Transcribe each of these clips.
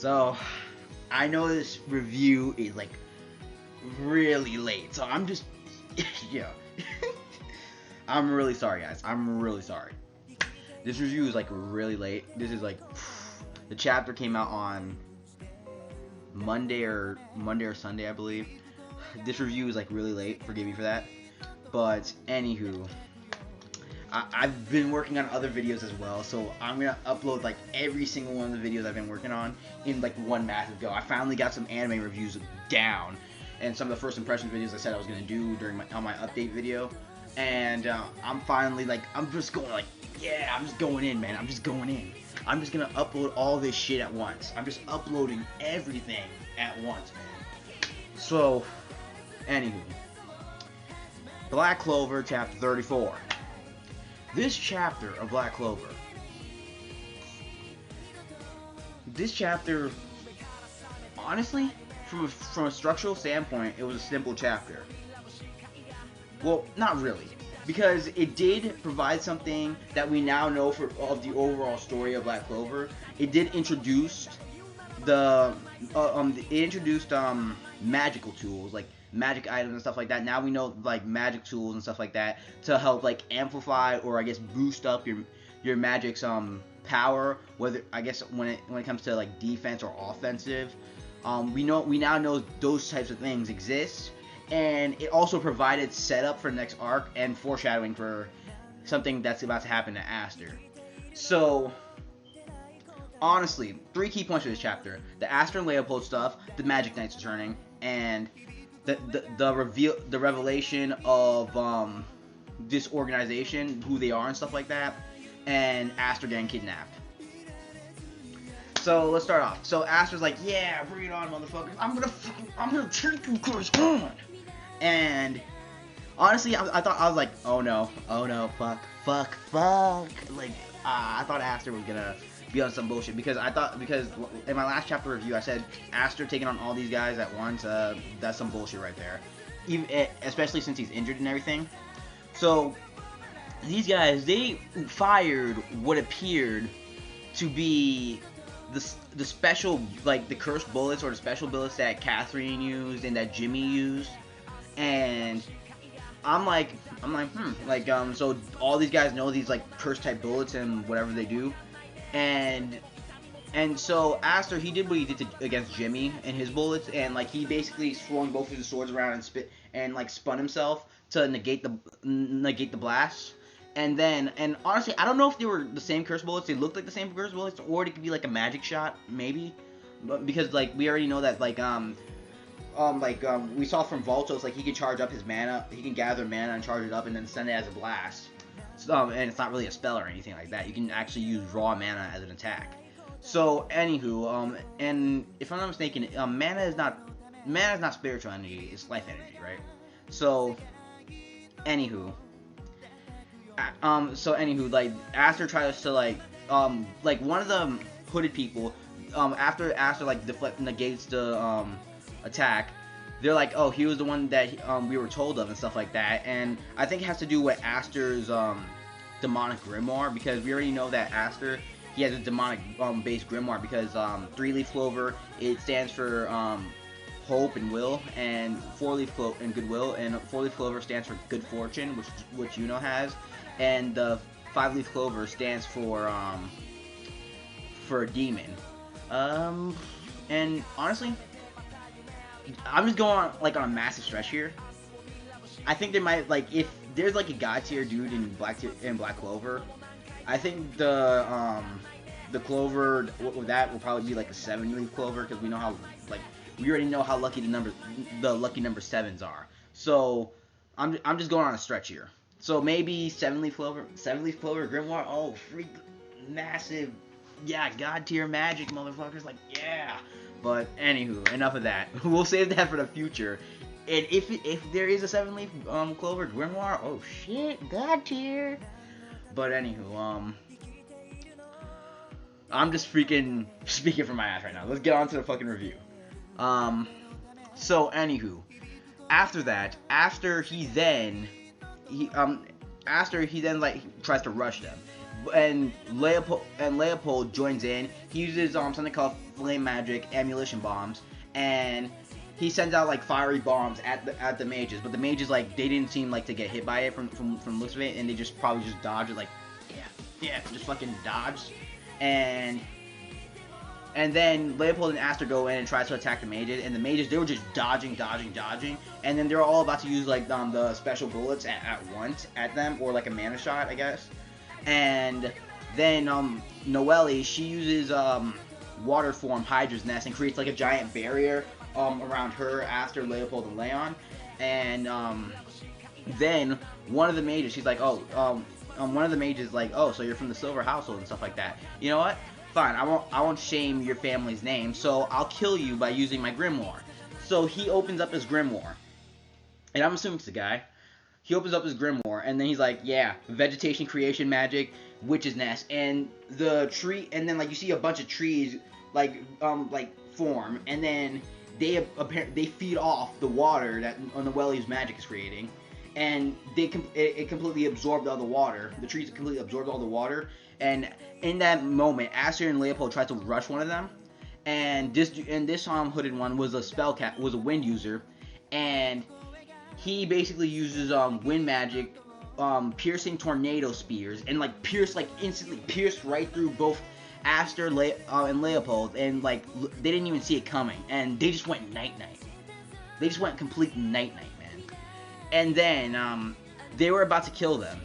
So, I know this review is like really late, so I'm just, yeah. I'm really sorry, guys. I'm really sorry. This review is like really late. This is like, the chapter came out on Monday or Sunday, I believe. This review is like really late. Forgive me for that. But anywho, I've been working on other videos as well, so I'm gonna upload like every single one of the videos I've been working on in like one massive go. I finally got some anime reviews down, and some of the first impressions videos I said I was gonna do during my update video, and I'm finally like, I'm just going like, yeah, I'm just going in, man. I'm just going in. I'm just gonna upload all this shit at once. I'm just uploading everything at once, man. So, anywho, Black Clover, chapter 34. This chapter of Black Clover, honestly, from a structural standpoint, it was a simple chapter. Well, not really, because it did provide something that we now know of the overall story of Black Clover. It did introduce magical tools, like magic items and stuff like that. Now we know like magic tools and stuff like that to help like amplify, or I guess boost up your magic's power, whether I guess when it comes to like defense or offensive. We now know those types of things exist, and it also provided setup for the next arc and foreshadowing for something that's about to happen to Aster. So honestly, 3 key points for this chapter: the Aster and Leopold stuff, the Magic Knights returning, and the revelation of this organization, who they are and stuff like that, and Aster getting kidnapped. So let's start off. So Aster's like, yeah, bring it on, motherfuckers. I'm gonna take you guys on. And honestly, I was like, oh no, fuck. Like, I thought Aster was gonna be on some bullshit, because in my last chapter review I said Aster taking on all these guys at once, that's some bullshit right there, especially since he's injured and everything. So these guys, they fired what appeared to be the special, like the cursed bullets or the special bullets that Catherine used and that Jimmy used, and I'm like, so all these guys know these like cursed type bullets and whatever they do. And so Aster, he did what he did against Jimmy and his bullets, and like he basically swung both of his swords around and like spun himself to negate the blast. And honestly, I don't know if they were the same curse bullets. They looked like the same curse bullets, or it could be like a magic shot, maybe. But because like we already know that we saw from Voltos, like he can charge up his mana, he can gather mana and charge it up and then send it as a blast. So, and it's not really a spell or anything like that. You can actually use raw mana as an attack. So anywho, and if I'm not mistaken, mana is not spiritual energy, it's life energy, right? So anywho, like Aster tries to like one of the hooded people, after Aster like negates the attack, they're like, oh, he was the one that we were told of and stuff like that. And I think it has to do with Aster's demonic grimoire, because we already know that Aster, he has a demonic based grimoire, because 3-leaf clover, it stands for hope and will, and 4-leaf clover and goodwill, and 4-leaf clover stands for good fortune, which Yuno has, and the 5-leaf clover stands for a demon. And honestly, I'm just going on a massive stretch here. I think there might, like, if there's like a god tier dude in Black Clover, I think the clover with that will probably be like a 7-leaf clover, because we know how, like, we already know how lucky the lucky number 7s are. So I'm just going on a stretch here. So maybe 7-leaf clover grimoire. Oh, freak, massive, yeah, god tier magic, motherfuckers. Like, yeah. But anywho, enough of that. We'll save that for the future. And if there is a 7-leaf clover grimoire, oh shit, god tier. But anywho, I'm just freaking speaking from my ass right now. Let's get on to the fucking review. So anywho, after that, Aster he then like tries to rush them. Leopold joins in. He uses something called flame magic ammunition bombs, and he sends out like fiery bombs at the mages. But the mages, like, they didn't seem like to get hit by it from looks of it, and they just probably just dodged it, like, yeah, just fucking dodged. And then Leopold and Aster go in and try to attack the mages, and the mages, they were just dodging, and then they're all about to use like the special bullets at once at them, or like a mana shot, I guess. And then Noelle, she uses water form Hydra's nest and creates like a giant barrier around her, Aster, Leopold, and Leon. And then one of the mages, she's like, one of the mages like, oh, so you're from the Silver Household and stuff like that. You know what? Fine, I won't shame your family's name, so I'll kill you by using my grimoire. So he opens up his grimoire, and I'm assuming it's a guy. He opens up his grimoire, and then he's like, yeah, vegetation creation magic, witch's nest, and the tree, and then like you see a bunch of trees like form, and then they feed off the water that Noelle's magic is creating, and it completely absorbed all the water. The trees completely absorbed all the water. And in that moment, Aster and Leopold tried to rush one of them, and this hooded one was was a wind user, and he basically uses wind magic, piercing tornado spears, and like instantly pierced right through both Aster and Leopold, and like they didn't even see it coming, and they just went night night. They just went complete night night, man. And then they were about to kill them.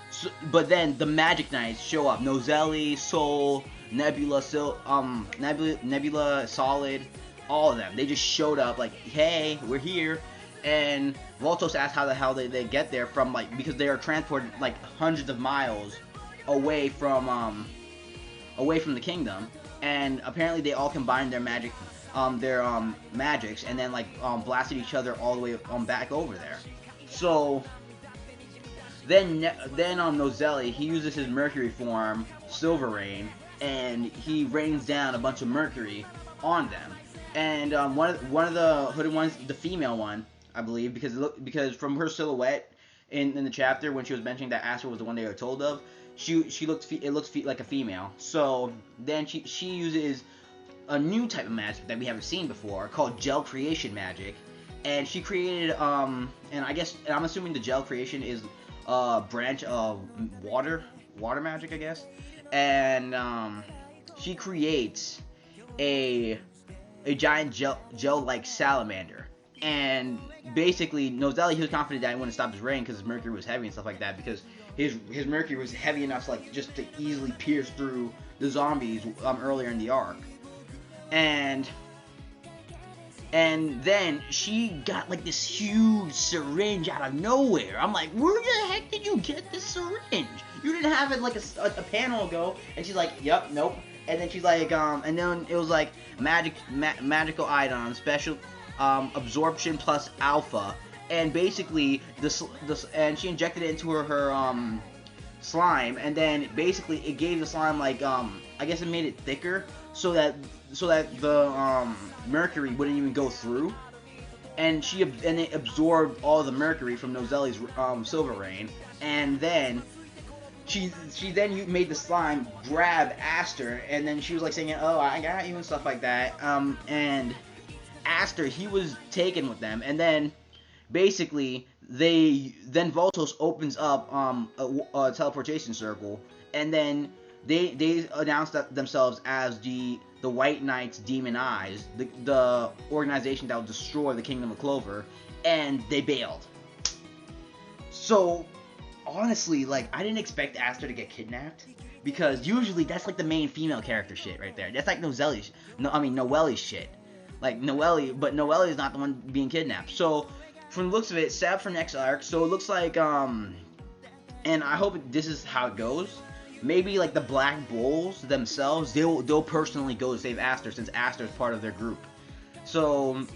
So, but then the Magic Knights show up. Nozelli, Soul, Nebula, Nebula, Solid, all of them. They just showed up like, hey, we're here. And Voltos asked how the hell they get there from, like, because they are transported like hundreds of miles away from the kingdom. And apparently they all combined their magic, magics, and then like blasted each other all the way back over there. So Then Nozelli, he uses his Mercury form, Silver Rain, and he rains down a bunch of Mercury on them. And one of the hooded ones, the female one, I believe, because from her silhouette in the chapter when she was mentioning that Aster was the one they were told of, it looks like a female. So then she uses a new type of magic that we haven't seen before called gel creation magic, and she created and I'm assuming the gel creation is branch of water magic, I guess. And she creates a giant gel like salamander. And basically Nozelli, he was confident that he wouldn't stop his rain because his Mercury was heavy and stuff like that, because his Mercury was heavy enough to, like, just to easily pierce through the zombies earlier in the arc. And then she got like this huge syringe out of nowhere. I'm like, where the heck did you get this syringe? You didn't have it like a panel ago. And she's like, yep, nope. And then she's like, and then it was like magical item, special absorption plus alpha. And basically and she injected it into her slime, and then basically it gave the slime like I guess it made it thicker so that the Mercury wouldn't even go through, and it absorbed all the Mercury from Nozelli's Silver Rain. And then she then made the slime grab Aster, and then she was like saying, oh, I got you and stuff like that. And Aster, he was taken with them, and then basically Voltos opens up a teleportation circle, and then they announced themselves as the White Knights Demon Eyes, the organization that will destroy the Kingdom of Clover, and they bailed. So honestly, like, I didn't expect Aster to get kidnapped, because usually that's like the main female character shit right there. That's like Noelle's shit. Like but Noelle is not the one being kidnapped. So from the looks of it, set up for next arc. So it looks like and I hope this is how it goes. Maybe like the Black Bulls themselves, they'll personally go to save Aster, since Aster is part of their group. So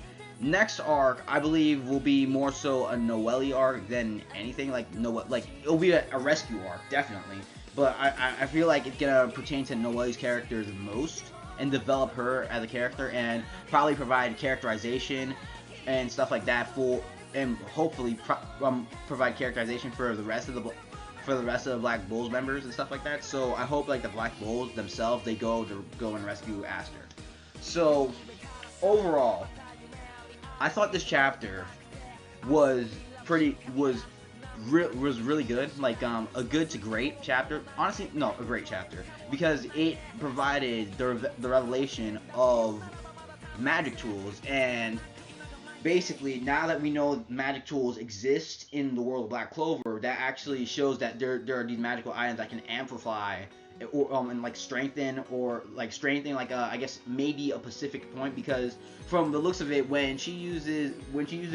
next arc, I believe, will be more so a Noelle arc than anything. Like it'll be a rescue arc, definitely. But I feel like it's gonna pertain to Noelle's character the most, and develop her as a character, and probably provide characterization and stuff like that and hopefully provide characterization for the rest of for the rest of the Black Bulls members and stuff like that. So I hope like the Black Bulls themselves, they go and rescue Aster. So overall, I thought this chapter was really good, like a good to great chapter. Honestly, no, a great chapter, because it provided the revelation of magic tools. And basically, now that we know magic tools exist in the world of Black Clover, that actually shows that there are these magical items that can amplify or and like strengthen like I guess maybe a Pacific point, because from the looks of it, when she uses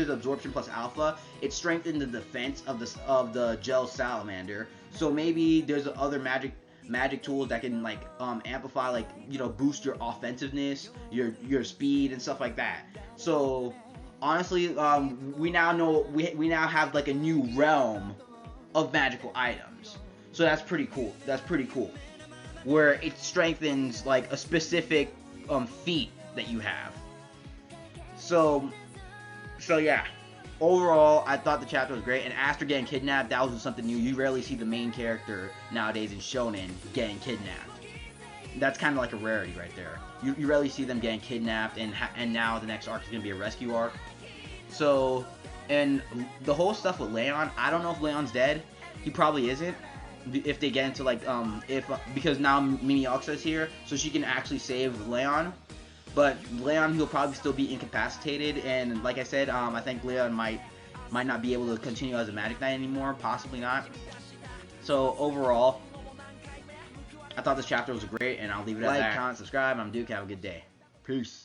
absorption plus alpha, it strengthens the defense of the gel salamander. So maybe there's other magic tools that can like amplify, like, you know, boost your offensiveness, your speed and stuff like that. So honestly, we now know we now have like a new realm of magical items. So that's pretty cool. Where it strengthens like a specific feat that you have. So yeah. Overall, I thought the chapter was great, and Aster getting kidnapped, that was something new. You rarely see the main character nowadays in shonen getting kidnapped. That's kind of like a rarity right there. You rarely see them getting kidnapped, and now the next arc is going to be a rescue arc. So, and the whole stuff with Leon, I don't know if Leon's dead. He probably isn't. If they get into like because now Mimi Oxa's here, so she can actually save Leon. But Leon, he'll probably still be incapacitated, and like I said, I think Leon might not be able to continue as a Magic Knight anymore, possibly not. So overall, I thought this chapter was great, and I'll leave it at that. Like, comment, subscribe. I'm Duke. Have a good day. Peace.